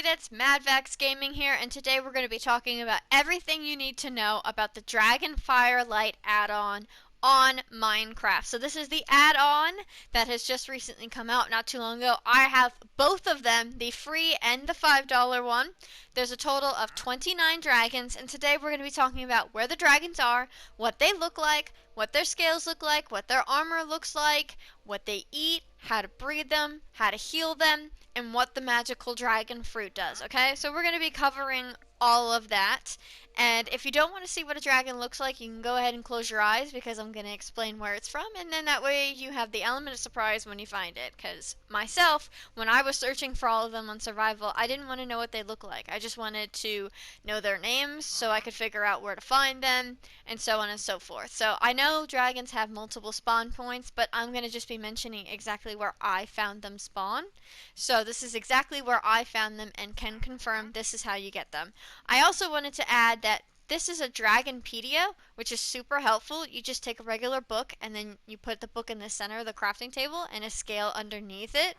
it's Madvax Gaming here, and today we're going to be talking about everything you need to know about the Dragonfire Lite add-on on Minecraft. So this is the add-on that has just recently come out not too long ago. I have both of them, the free and the $5 one. There's a total of 29 dragons, and today we're going to be talking about where the dragons are, what they look like, what their scales look like, what their armor looks like, what they eat, how to breed them, how to heal them, and what the magical dragon fruit does, okay? So we're going to be covering all of that. And if you don't want to see what a dragon looks like, you can go ahead and close your eyes because I'm going to explain where it's from, and then that way you have the element of surprise when you find it. Because myself, when I was searching for all of them on survival, I didn't want to know what they look like. I just wanted to know their names so I could figure out where to find them, and so on and so forth. So I know dragons have multiple spawn points, but I'm going to just be mentioning exactly where I found them spawn. So this is exactly where I found them and can confirm this is how you get them. I also wanted to add that this is a Dragonpedia, which is super helpful. You just take a regular book and then you put the book in the center of the crafting table and a scale underneath it.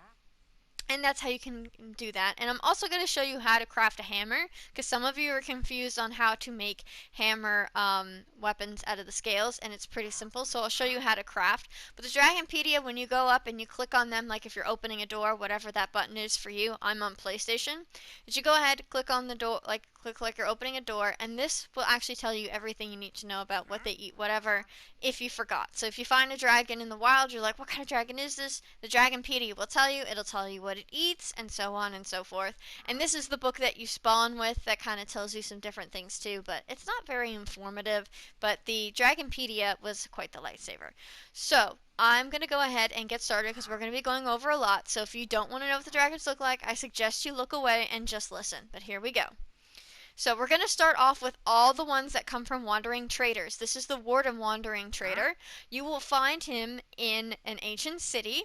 And that's how you can do that. And I'm also going to show you how to craft a hammer, because some of you are confused on how to make hammer weapons out of the scales, and it's pretty simple. So I'll show you how to craft. But the Dragonpedia, when you go up and you click on them, like if you're opening a door, whatever that button is for you, I'm on PlayStation. But you go ahead, click on the door, click like you're opening a door, and this will actually tell you everything you need to know about what they eat, whatever, if you forgot. So if you find a dragon in the wild, you're like, what kind of dragon is this? The Dragonpedia will tell you. It'll tell you what it eats, and so on and so forth. And this is the book that you spawn with that kind of tells you some different things too, but it's not very informative. But the Dragonpedia was quite the lifesaver. So I'm going to go ahead and get started because we're going to be going over a lot. So if you don't want to know what the dragons look like, I suggest you look away and just listen. But here we go. So we're going to start off with all the ones that come from wandering traders. This is the Warden wandering trader. You will find him in an ancient city,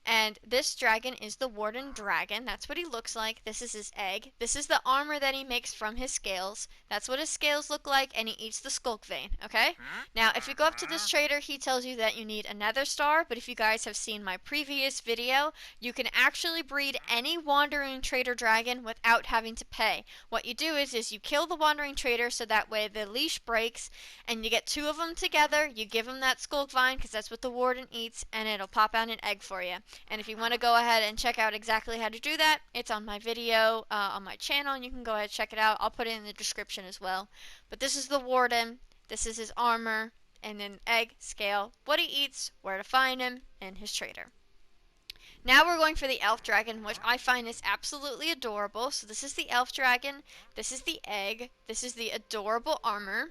and this dragon is the Warden dragon. That's what he looks like. This is his egg. This is the armor that he makes from his scales. That's what his scales look like, and he eats the skulk vein, okay? Now, if you go up to this trader, he tells you that you need a nether star, but if you guys have seen my previous video, you can actually breed any wandering trader dragon without having to pay. What you do is you kill the wandering trader so that way the leash breaks and you get two of them together. You give them that skulk vine because that's what the warden eats, and it'll pop out an egg for you. And if you want to go ahead and check out exactly how to do that, it's on my video on my channel, and you can go ahead and check it out. I'll put it in the description as well. But this is the warden, this is his armor, and then egg, scale, what he eats, where to find him, and his trader. Now we're going for the elf dragon, which I find is absolutely adorable. So this is the elf dragon, this is the egg, this is the adorable armor,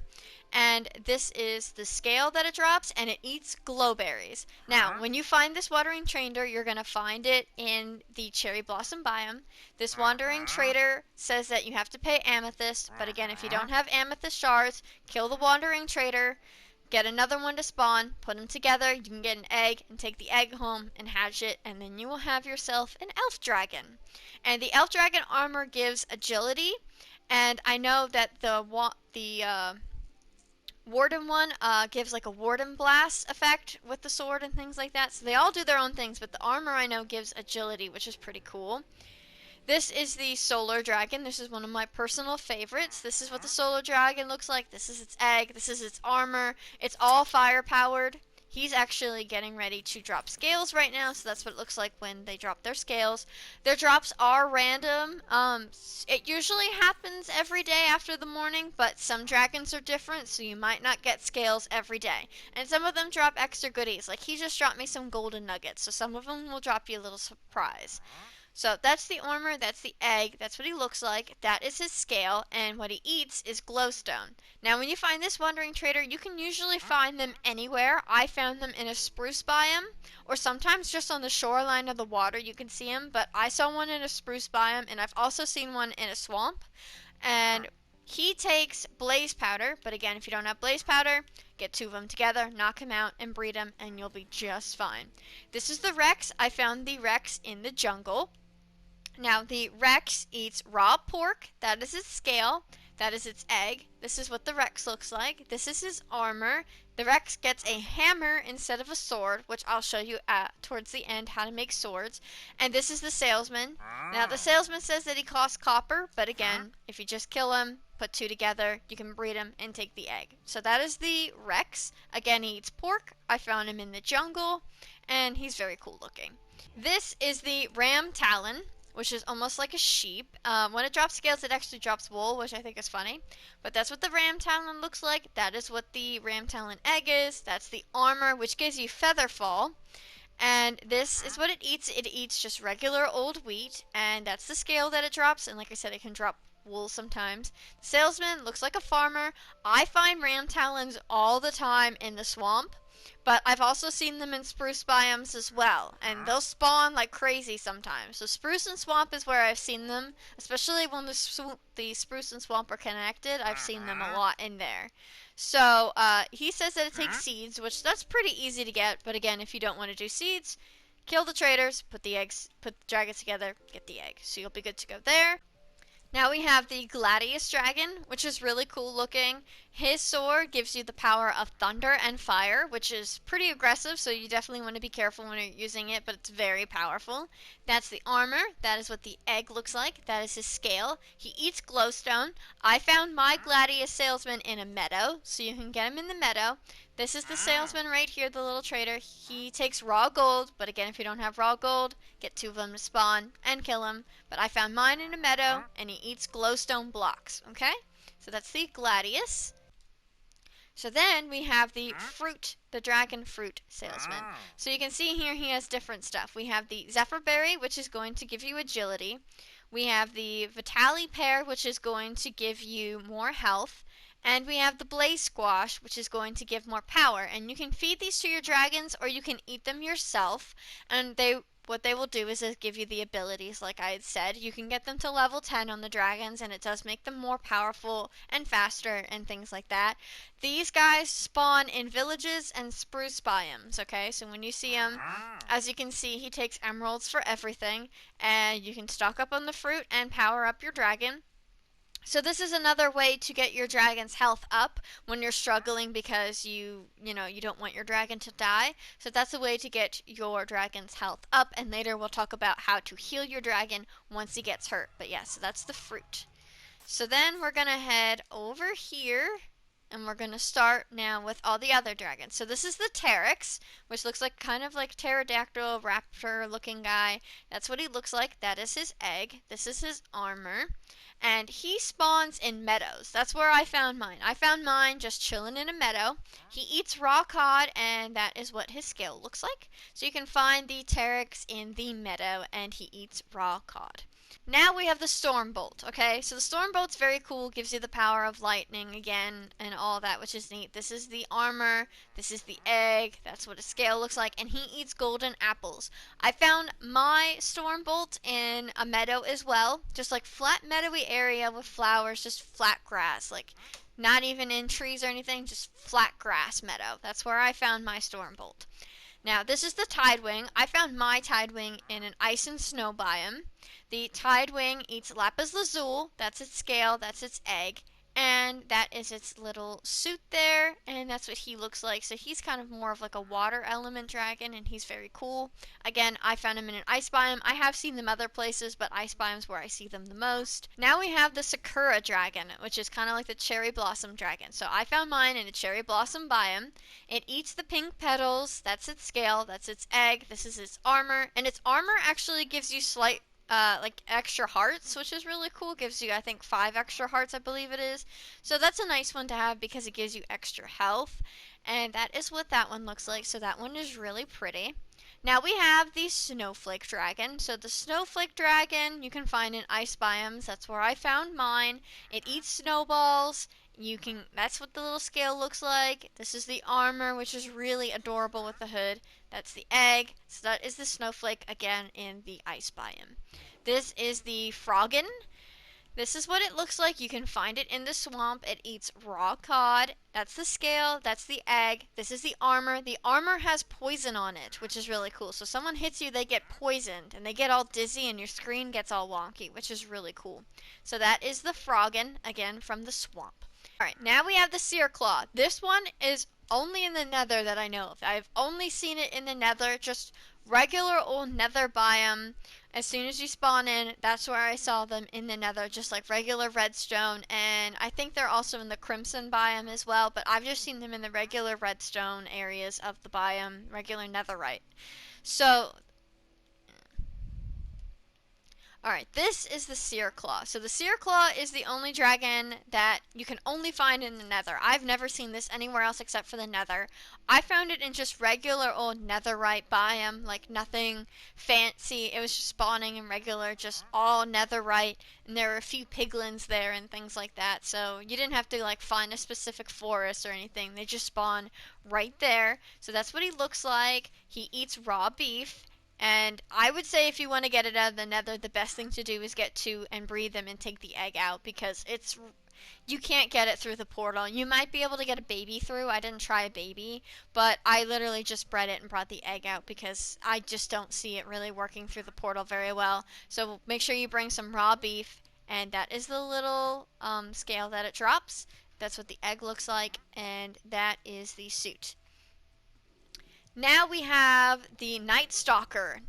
and this is the scale that it drops, and it eats glowberries. Now, when you find this wandering trader, you're going to find it in the cherry blossom biome. This wandering trader says that you have to pay amethyst, but again, if you don't have amethyst shards, kill the wandering trader. Get another one to spawn, put them together, you can get an egg and take the egg home and hatch it, and then you will have yourself an elf dragon. And the elf dragon armor gives agility, and I know that the warden one gives like a warden blast effect with the sword and things like that. So they all do their own things, but the armor I know gives agility, which is pretty cool. This is the solar dragon. This is one of my personal favorites. This is what the solar dragon looks like. This is its egg. This is its armor. It's all fire powered. He's actually getting ready to drop scales right now, so that's what it looks like when they drop their scales. Their drops are random. It usually happens every day after the morning, but some dragons are different, so you might not get scales every day. And some of them drop extra goodies. Like he just dropped me some golden nuggets, so some of them will drop you a little surprise. So that's the armor, that's the egg, that's what he looks like, that is his scale, and what he eats is glowstone. Now when you find this wandering trader, you can usually find them anywhere. I found them in a spruce biome, or sometimes just on the shoreline of the water you can see them, but I saw one in a spruce biome, and I've also seen one in a swamp. And he takes blaze powder, but again, if you don't have blaze powder, get two of them together, knock him out, and breed him, and you'll be just fine. This is the Rex. I found the Rex in the jungle. Now, the Rex eats raw pork. That is its scale. that is its egg. This is what the Rex looks like. This is his armor. The Rex gets a hammer instead of a sword, which I'll show you towards the end how to make swords. And this is the salesman. Now, the salesman says that he costs copper, but again, if you just kill him, put two together, you can breed him and take the egg. So that is the Rex. Again, he eats pork. I found him in the jungle, and he's very cool looking. This is the Ram Talon, which is almost like a sheep. When it drops scales, it actually drops wool, which I think is funny. But that's what the Ram Talon looks like. That is what the Ram Talon egg is. That's the armor, which gives you feather fall. And this is what it eats. It eats just regular old wheat, and that's the scale that it drops. And like I said, it can drop wool sometimes. The salesman looks like a farmer. I find Ram Talons all the time in the swamp. But I've also seen them in spruce biomes as well, and they'll spawn like crazy sometimes. So spruce and swamp is where I've seen them, especially when the spruce and swamp are connected. I've seen them a lot in there. So he says that it takes seeds, which that's pretty easy to get. But again, if you don't want to do seeds, kill the traders, put the dragons together, get the egg. So you'll be good to go there. Now we have the Gladius Dragon, which is really cool looking. His sword gives you the power of thunder and fire, which is pretty aggressive, so you definitely want to be careful when you're using it, but it's very powerful. That's the armor. That is what the egg looks like. That is his scale. He eats glowstone. I found my Gladius salesman in a meadow, so you can get him in the meadow. This is the salesman right here, the little trader. He takes raw gold, but again, if you don't have raw gold, get two of them to spawn and kill him. But I found mine in a meadow, and he eats glowstone blocks, okay? So that's the Gladius. So then we have the fruit, the dragon fruit salesman. So you can see here he has different stuff. We have the Zephyr Berry, which is going to give you agility. We have the Vitali Pear, which is going to give you more health. And we have the Blaze Squash, which is going to give more power. And you can feed these to your dragons, or you can eat them yourself. And what they will do is give you the abilities, like I had said. You can get them to level 10 on the dragons, and it does make them more powerful and faster and things like that. These guys spawn in villages and spruce biomes, okay? So when you see him, as you can see, he takes emeralds for everything. And you can stock up on the fruit and power up your dragon. So this is another way to get your dragon's health up when you're struggling because you don't want your dragon to die. So that's a way to get your dragon's health up, and later we'll talk about how to heal your dragon once he gets hurt. But yeah, so that's the fruit. So then we're going to head over here, and we're going to start now with all the other dragons. So this is the Teryx, which looks like kind of like pterodactyl raptor looking guy. That's what he looks like. That is his egg. This is his armor. And he spawns in meadows. That's where I found mine. I found mine just chilling in a meadow. He eats raw cod, and that is what his scale looks like. So you can find the Teryx in the meadow, and he eats raw cod. Now we have the Stormbolt, okay? So the Stormbolt's very cool, gives you the power of lightning again and all that, which is neat. This is the armor, this is the egg, that's what his scale looks like, and he eats golden apples. I found my Stormbolt in a meadow as well, just like flat meadowy area with flowers, just flat grass, like not even in trees or anything, just flat grass meadow. That's where I found my Stormbolt. Now, this is the Tidewing. I found my Tidewing in an ice and snow biome. The Tidewing eats lapis lazuli. That's its scale. That's its egg. And that is its little suit there. And that's what he looks like. So he's kind of more of like a water element dragon, and he's very cool. Again, I found him in an ice biome. I have seen them other places, but ice biomes where I see them the most. Now we have the Sakura dragon, which is kind of like the cherry blossom dragon. So I found mine in a cherry blossom biome. It eats the pink petals. That's its scale. That's its egg. This is its armor. And its armor actually gives you slight like extra hearts, which is really cool. Gives you, I think, 5 extra hearts, I believe it is. So that's a nice one to have because it gives you extra health. And that is what that one looks like. So that one is really pretty. Now we have the Snowflake Dragon. So the Snowflake Dragon you can find in ice biomes. That's where I found mine. It eats snowballs. That's what the little scale looks like. This is the armor, which is really adorable with the hood. That's the egg. So that is the Snowflake again in the ice biome. This is the Froggen. This is what it looks like. You can find it in the swamp. It eats raw cod. That's the scale. That's the egg. This is the armor. The armor has poison on it, which is really cool. So someone hits you, they get poisoned, and they get all dizzy, and your screen gets all wonky, which is really cool. So that is the froggen, again, from the swamp. Alright, now we have the seer claw. This one is only in the nether that I know of. I've only seen it in the nether, just regular old nether biome. As soon as you spawn in, that's where I saw them in the nether, just like regular redstone, and I think they're also in the crimson biome as well, but I've just seen them in the regular redstone areas of the biome, regular netherite. So alright, this is the Seer Claw. So the Seer Claw is the only dragon that you can only find in the Nether. I've never seen this anywhere else except for the Nether. I found it in just regular old Netherite biome, like nothing fancy. It was just spawning in regular, just all Netherite, and there were a few piglins there and things like that. So you didn't have to like find a specific forest or anything. They just spawn right there. So that's what he looks like. He eats raw beef. And I would say if you want to get it out of the nether, the best thing to do is get two and breed them and take the egg out because you can't get it through the portal. You might be able to get a baby through. I didn't try a baby, but I literally just bred it and brought the egg out because I just don't see it really working through the portal very well. So make sure you bring some raw beef, and that is the little scale that it drops. That's what the egg looks like, and that is the suit. Now we have the Night Stalker.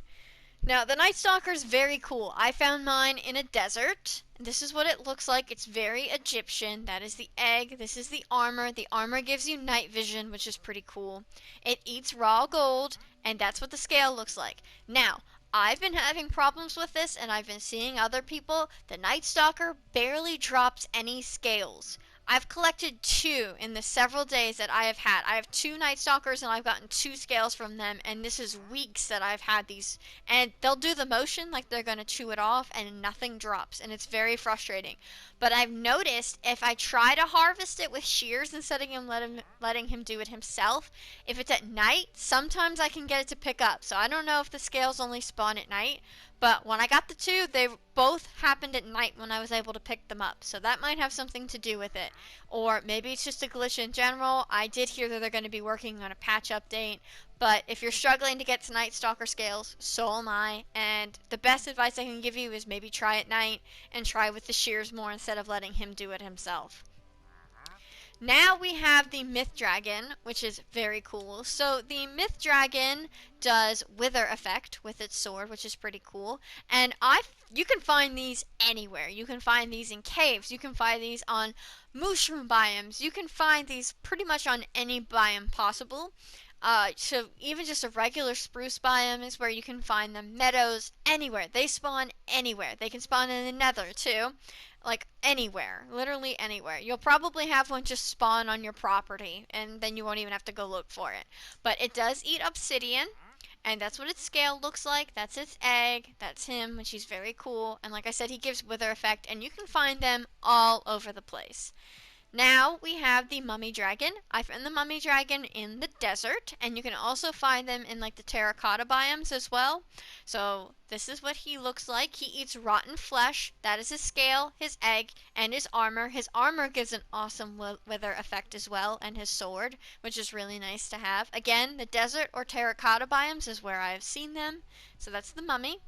Now, the Night Stalker is very cool. I found mine in a desert. This is what it looks like. It's very Egyptian. That is the egg. This is the armor. The armor gives you night vision, which is pretty cool. It eats raw gold, and that's what the scale looks like. Now, I've been having problems with this, and I've been seeing other people. The Night Stalker barely drops any scales. I've collected two in the several days that I have had. I have two Night Stalkers and I've gotten two scales from them, and this is weeks that I've had these. And they'll do the motion like they're going to chew it off and nothing drops, and it's very frustrating. But I've noticed if I try to harvest it with shears instead of letting him do it himself, if it's at night, sometimes I can get it to pick up. So I don't know if the scales only spawn at night, but when I got the two, they both happened at night when I was able to pick them up. So that might have something to do with it. Or maybe it's just a glitch in general. I did hear that they're going to be working on a patch update. But if you're struggling to get to Night Stalker scales, so am I. And the best advice I can give you is maybe try at night and try with the shears more instead of letting him do it himself. Now we have the Myth Dragon, which is very cool. So the Myth Dragon does Wither effect with its sword, which is pretty cool. And you can find these anywhere. You can find these in caves. You can find these on mushroom biomes. You can find these pretty much on any biome possible. So even just a regular spruce biome is where you can find them. Meadows, anywhere. They spawn anywhere. They can spawn in the nether too. Like anywhere, literally anywhere. You'll probably have one just spawn on your property, and then you won't even have to go look for it. But it does eat obsidian, and that's what its scale looks like. That's its egg. That's him, which is very cool. And like I said, he gives wither effect, and you can find them all over the place. Now we have the mummy dragon. I found the mummy dragon in the desert, and you can also find them in like the terracotta biomes as well. So this is what he looks like. He eats rotten flesh. That is his scale, his egg, and his armor. His armor gives an awesome wither effect as well, and his sword, which is really nice to have. Again, the desert or terracotta biomes is where I have seen them. So that's the mummy.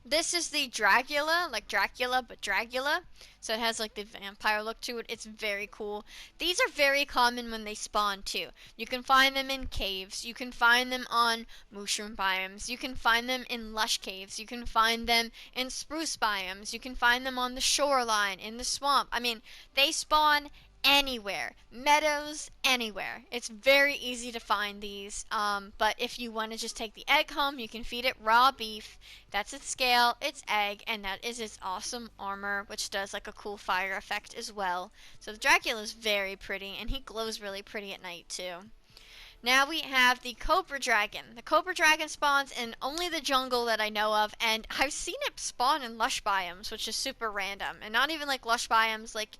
This is the Dragula, like Dracula, but Dragula. So it has like the vampire look to it. It's very cool. These are very common when they spawn too. You can find them in caves. You can find them on mushroom biomes. You can find them in lush caves. You can find them in spruce biomes. You can find them on the shoreline, in the swamp. I mean, they spawn anywhere. Meadows, anywhere. It's very easy to find these. But if you want to just take the egg home, you can feed it raw beef. That's its scale, its egg, and that is its awesome armor, which does like a cool fire effect as well. So the Dracula is very pretty, and he glows really pretty at night too. Now we have the Cobra Dragon. The Cobra Dragon spawns in only the jungle that I know of, and I've seen it spawn in lush biomes, which is super random. And not even like lush biomes like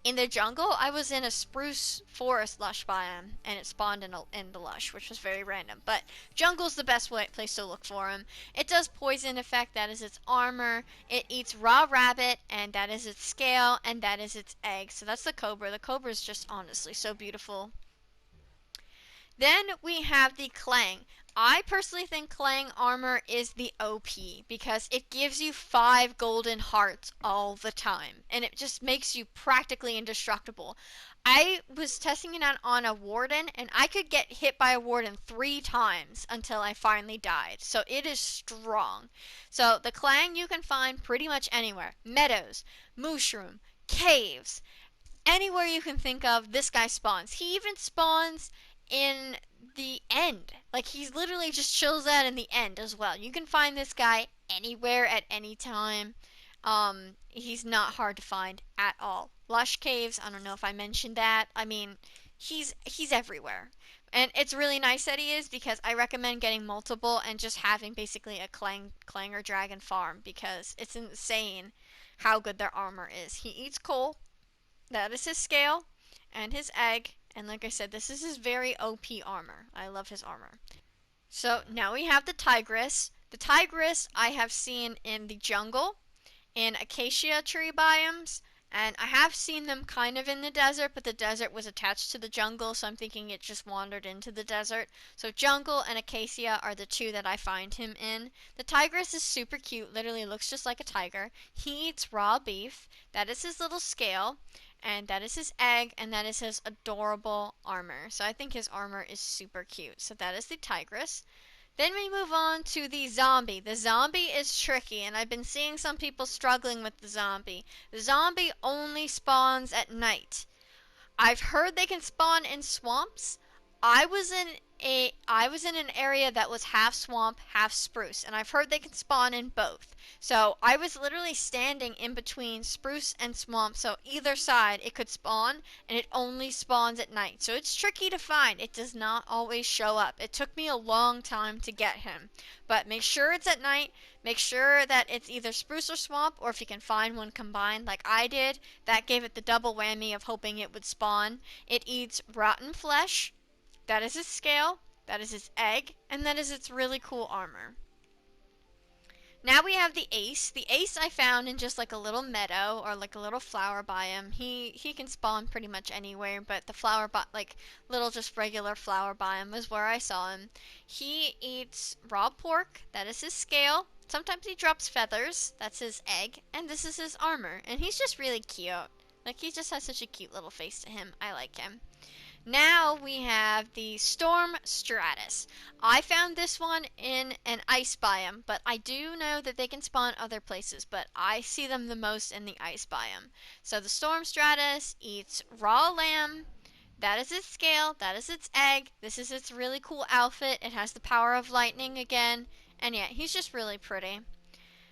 In the jungle, I was in a spruce forest lush biome, and it spawned in the lush, which was very random. But jungle's the best place to look for him. It does poison effect, that is its armor. It eats raw rabbit, and that is its scale, and that is its egg. So that's the cobra. The cobra is just honestly so beautiful. Then we have the Clang. I personally think Clang armor is the OP because it gives you 5 golden hearts all the time and it just makes you practically indestructible. I was testing it out on a warden and I could get hit by a warden 3 times until I finally died. So it is strong. So the Clang you can find pretty much anywhere. Meadows, mushroom, caves, anywhere you can think of, this guy spawns. He even spawns in the end. Like, he's literally just chills out in the end as well. You can find this guy anywhere at any time. He's not hard to find at all. Lush caves, I don't know if I mentioned that. I mean, he's everywhere. And it's really nice that he is because I recommend getting multiple and just having basically a clanger dragon farm because it's insane how good their armor is. He eats coal, that is his scale and his egg. And like I said, this is his very OP armor. I love his armor. So now we have the tigress. The tigress I have seen in the jungle, in acacia tree biomes, and I have seen them kind of in the desert, but the desert was attached to the jungle, so I'm thinking it just wandered into the desert. So jungle and acacia are the two that I find him in. The tigress is super cute, literally looks just like a tiger. He eats raw beef. That is his little scale. And that is his egg, and that is his adorable armor. So I think his armor is super cute. So that is the tigress. Then we move on to the zombie. The zombie is tricky, and I've been seeing some people struggling with the zombie. The zombie only spawns at night. I've heard they can spawn in swamps. I was in an area that was half swamp, half spruce, and I've heard they can spawn in both. So I was literally standing in between spruce and swamp, so either side it could spawn, and it only spawns at night. So it's tricky to find. It does not always show up. It took me a long time to get him. But make sure it's at night. Make sure that it's either spruce or swamp, or if you can find one combined like I did, that gave it the double whammy of hoping it would spawn. It eats rotten flesh. That is his scale, that is his egg, and that is its really cool armor. Now we have the ace. The ace I found in just like a little meadow or like a little flower biome. He can spawn pretty much anywhere, but the like little just regular flower biome is where I saw him. He eats raw pork. That is his scale. Sometimes he drops feathers. That's his egg, and this is his armor. And he's just really cute. Like, he just has such a cute little face to him. I like him. Now we have the Storm Stratus. I found this one in an ice biome, but I do know that they can spawn other places, but I see them the most in the ice biome. So the Storm Stratus eats raw lamb. That is its scale, that is its egg. This is its really cool outfit. It has the power of lightning again. And yeah, he's just really pretty.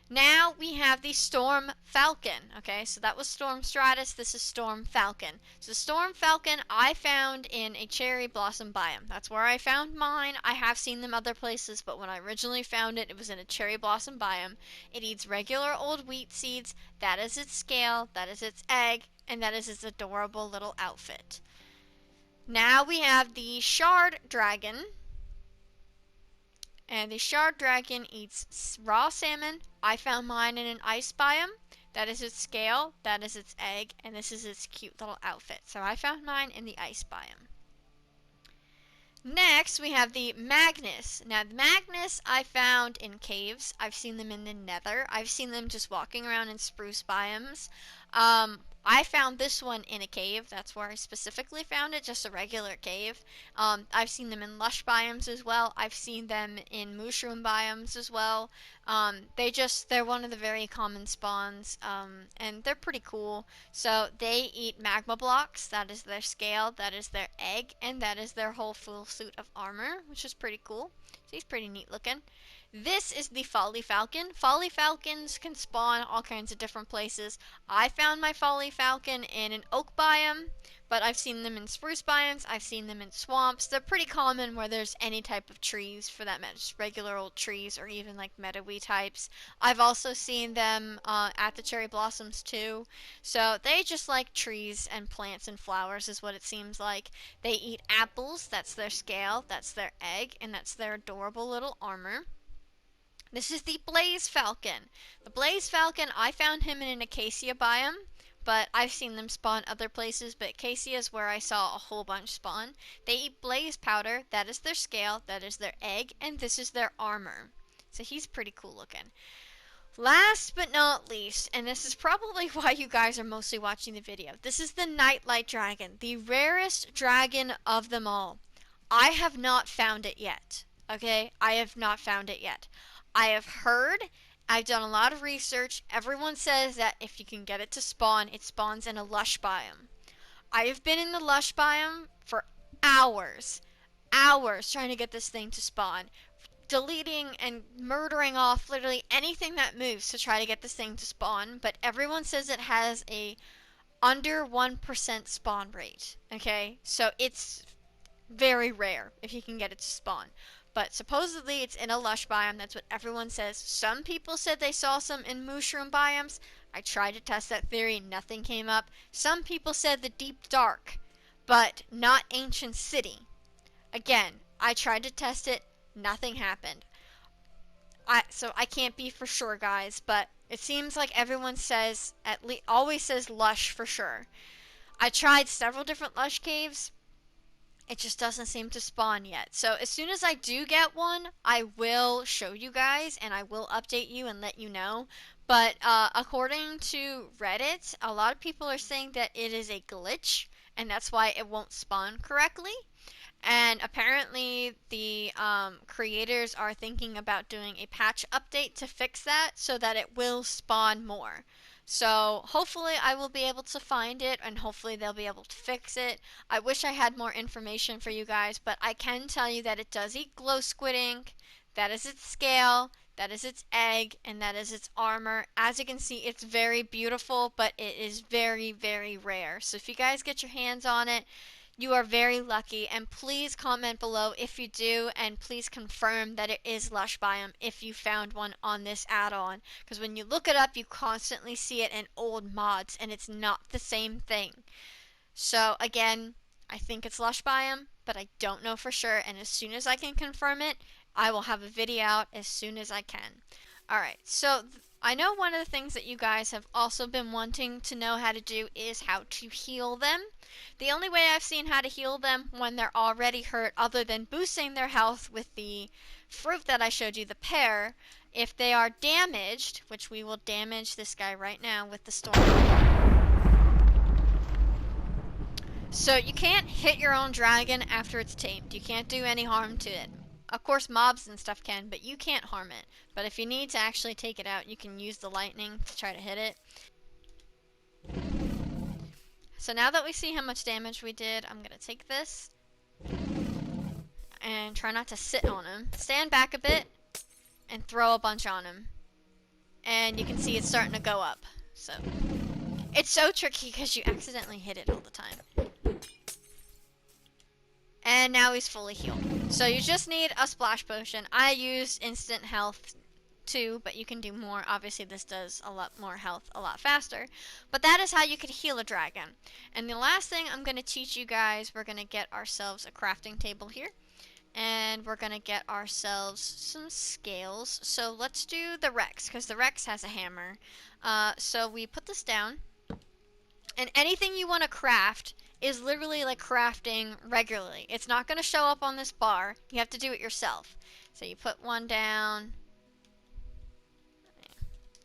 Now we have the Storm Falcon. Okay, so that was Storm Stratus. This is Storm Falcon. So Storm Falcon I found in a cherry blossom biome. That's where I found mine. I have seen them other places, but when I originally found it, it was in a cherry blossom biome. It eats regular old wheat seeds. That is its scale. That is its egg. And that is its adorable little outfit. Now we have the Shard Dragon. And the Shard Dragon eats raw salmon. I found mine in an ice biome. That is its scale, that is its egg, and this is its cute little outfit. So I found mine in the ice biome. Next, we have the Magnus. Now, the Magnus I found in caves. I've seen them in the nether. I've seen them just walking around in spruce biomes. I found this one in a cave. That's where I specifically found it, just a regular cave. I've seen them in lush biomes as well. I've seen them in mushroom biomes as well. They're one of the very common spawns, and they're pretty cool. So they eat magma blocks. That is their scale, that is their egg, and that is their whole full suit of armor, which is pretty cool. So he's pretty neat looking. This is the Folly Falcon. Folly Falcons can spawn all kinds of different places. I found my Folly Falcon in an oak biome, but I've seen them in spruce biomes. I've seen them in swamps. They're pretty common where there's any type of trees, for that matter, just regular old trees or even like meadowy types. I've also seen them at the cherry blossoms too. So they just like trees and plants and flowers is what it seems like. They eat apples. That's their scale. That's their egg. And that's their adorable little armor. This is the Blaze Falcon. The Blaze Falcon, I found him in an acacia biome, but I've seen them spawn other places, but acacia is where I saw a whole bunch spawn. They eat blaze powder, that is their scale, that is their egg, and this is their armor. So he's pretty cool looking. Last but not least, and this is probably why you guys are mostly watching the video, this is the Nightlight dragon, the rarest dragon of them all. I have not found it yet. Okay? I have not found it yet. I have heard, I've done a lot of research. Everyone says that if you can get it to spawn, it spawns in a lush biome. I have been in the lush biome for hours. Hours trying to get this thing to spawn. Deleting and murdering off literally anything that moves to try to get this thing to spawn. But everyone says it has a under 1% spawn rate. Okay? So it's very rare if you can get it to spawn. But supposedly it's in a lush biome. That's what everyone says. Some people said they saw some in mushroom biomes. I tried to test that theory. Nothing came up. Some people said the deep dark, but not ancient city. Again, I tried to test it. Nothing happened. So I can't be for sure, guys. But it seems like everyone says, at least always says lush for sure. I tried several different lush caves. It just doesn't seem to spawn yet. So as soon as I do get one, I will show you guys and I will update you and let you know. But according to Reddit, a lot of people are saying that it is a glitch and that's why it won't spawn correctly. And apparently the creators are thinking about doing a patch update to fix that so that it will spawn more. So hopefully I will be able to find it and hopefully they'll be able to fix it. I wish I had more information for you guys, but I can tell you that it does eat glow squid ink. That is its scale, that is its egg, and that is its armor. As you can see, it's very beautiful, but it is very, very rare. So if you guys get your hands on it, you are very lucky, and please comment below if you do, and please confirm that it is lush biome if you found one on this add-on, because when you look it up you constantly see it in old mods and it's not the same thing. So again, I think it's lush biome, but I don't know for sure, and as soon as I can confirm it, I will have a video out as soon as I can. Alright, so I know one of the things that you guys have also been wanting to know how to do is how to heal them. The only way I've seen how to heal them when they're already hurt, other than boosting their health with the fruit that I showed you, the pear, if they are damaged, which we will damage this guy right now with the storm. So you can't hit your own dragon after it's tamed. You can't do any harm to it. Of course mobs and stuff can, but you can't harm it. But if you need to actually take it out, you can use the lightning to try to hit it. So now that we see how much damage we did, I'm going to take this and try not to sit on him. Stand back a bit and throw a bunch on him. And you can see it's starting to go up. So it's so tricky because you accidentally hit it all the time. And now he's fully healed. So you just need a splash potion. I used instant health too, but you can do more. Obviously this does a lot more health a lot faster. But that is how you could heal a dragon. And the last thing I'm going to teach you guys, we're going to get ourselves a crafting table here. And we're going to get ourselves some scales. So let's do the Rex, because the Rex has a hammer. So we put this down. And anything you want to craft is literally like crafting regularly. It's not going to show up on this bar. You have to do it yourself. So you put one down.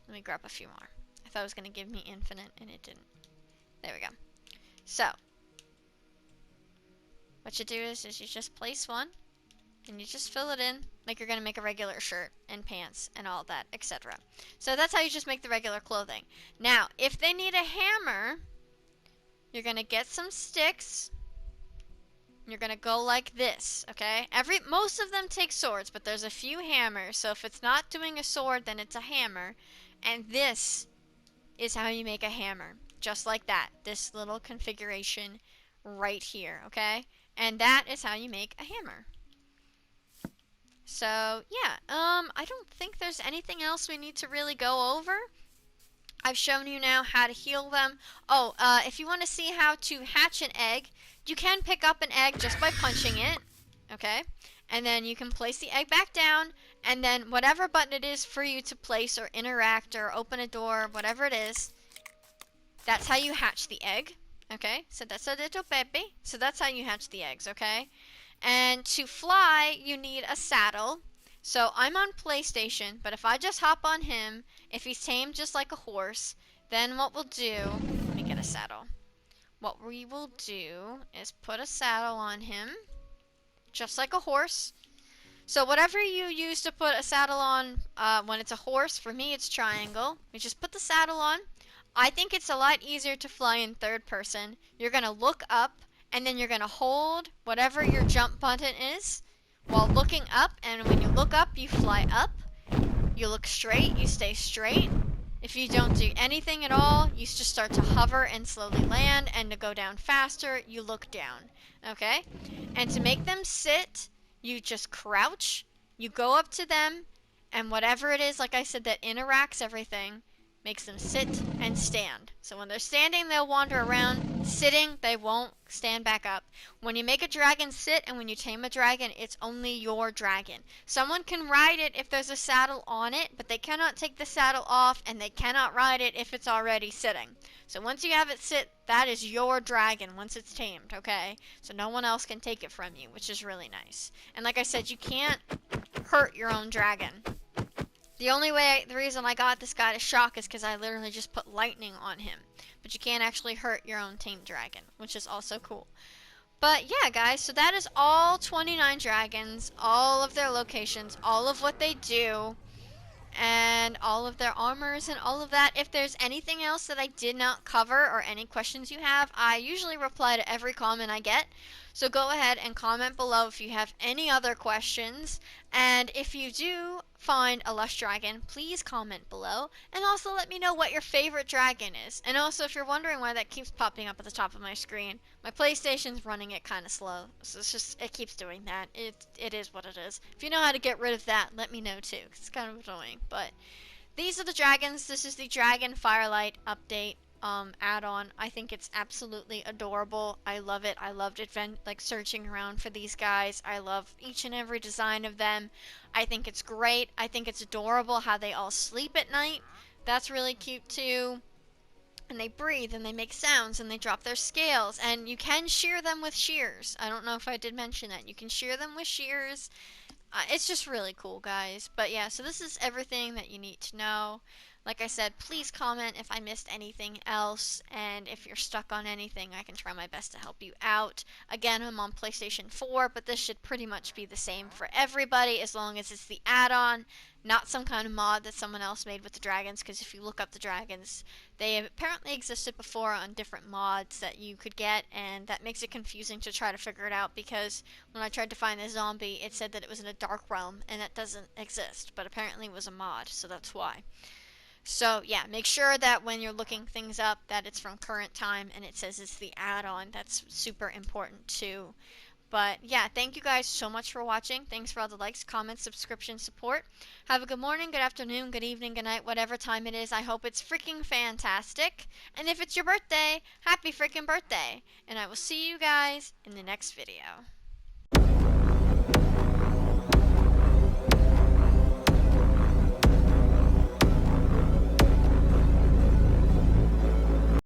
Let me grab a few more. I thought it was going to give me infinite and it didn't. There we go. So what you do is you just place one and you just fill it in like you're going to make a regular shirt and pants and all that, etc. So that's how you just make the regular clothing. Now, if they need a hammer, you're going to get some sticks You're gonna go like this, okay? Most of them take swords, but there's a few hammers. So if it's not doing a sword, then it's a hammer. And this is how you make a hammer. Just like that. This little configuration right here, okay? And that is how you make a hammer. So, yeah, I don't think there's anything else we need to really go over. I've shown you now how to heal them. Oh, if you want to see how to hatch an egg, you can pick up an egg just by punching it, okay? And then you can place the egg back down, and then whatever button it is for you to place or interact or open a door, whatever it is, that's how you hatch the egg, okay? So that's a little baby. So that's how you hatch the eggs, okay? And to fly, you need a saddle. So I'm on PlayStation, but if I just hop on him, if he's tamed just like a horse, then what we'll do, let me get a saddle. What we will do is put a saddle on him, just like a horse. So whatever you use to put a saddle on when it's a horse, for me it's triangle. You just put the saddle on. I think it's a lot easier to fly in third person. You're going to look up, and then you're going to hold whatever your jump button is while looking up, and when you look up, you fly up. You look straight, you stay straight. If you don't do anything at all, you just start to hover and slowly land, and to go down faster, you look down, okay? And to make them sit, you just crouch, you go up to them, and whatever it is, like I said, that interacts everything, makes them sit and stand. So when they're standing, they'll wander around. Sitting, they won't stand back up. When you make a dragon sit and when you tame a dragon, it's only your dragon. Someone can ride it if there's a saddle on it, but they cannot take the saddle off, and they cannot ride it if it's already sitting. So once you have it sit, that is your dragon once it's tamed, okay? So no one else can take it from you, which is really nice. And like I said, you can't hurt your own dragon. The reason I got this guy to shock is because I literally just put lightning on him. But you can't actually hurt your own tame dragon, which is also cool. But yeah, guys, so that is all 29 dragons, all of their locations, all of what they do, and all of their armors and all of that. If there's anything else that I did not cover or any questions you have, I usually reply to every comment I get. So go ahead and comment below if you have any other questions. And if you do find a lush dragon, please comment below. And also let me know what your favorite dragon is. And also, if you're wondering why that keeps popping up at the top of my screen, my PlayStation's running it kind of slow. So it keeps doing that. It is what it is. If you know how to get rid of that, let me know too. 'Cause it's kind of annoying. But these are the dragons. This is the Dragon Firelight update. Add-on. I think it's absolutely adorable. I love it. I loved searching around for these guys. I love each and every design of them. I think it's great. I think it's adorable how they all sleep at night. That's really cute too. And they breathe and they make sounds and they drop their scales, and you can shear them with shears. I don't know if I did mention that. You can shear them with shears. It's just really cool, guys. But yeah, so this is everything that you need to know. Like I said, please comment if I missed anything else, and if you're stuck on anything, I can try my best to help you out. Again, I'm on PlayStation 4, but this should pretty much be the same for everybody as long as it's the add-on, not some kind of mod that someone else made with the dragons, because if you look up the dragons, they apparently existed before on different mods that you could get, and that makes it confusing to try to figure it out, because when I tried to find the zombie, it said that it was in a dark realm, and that doesn't exist, but apparently it was a mod, so that's why. So yeah, make sure that when you're looking things up that it's from current time and it says it's the add-on. That's super important too. But yeah, thank you guys so much for watching. Thanks for all the likes, comments, subscription, support. Have a good morning, good afternoon, good evening, good night, whatever time it is. I hope it's freaking fantastic. And if it's your birthday, happy freaking birthday. And I will see you guys in the next video.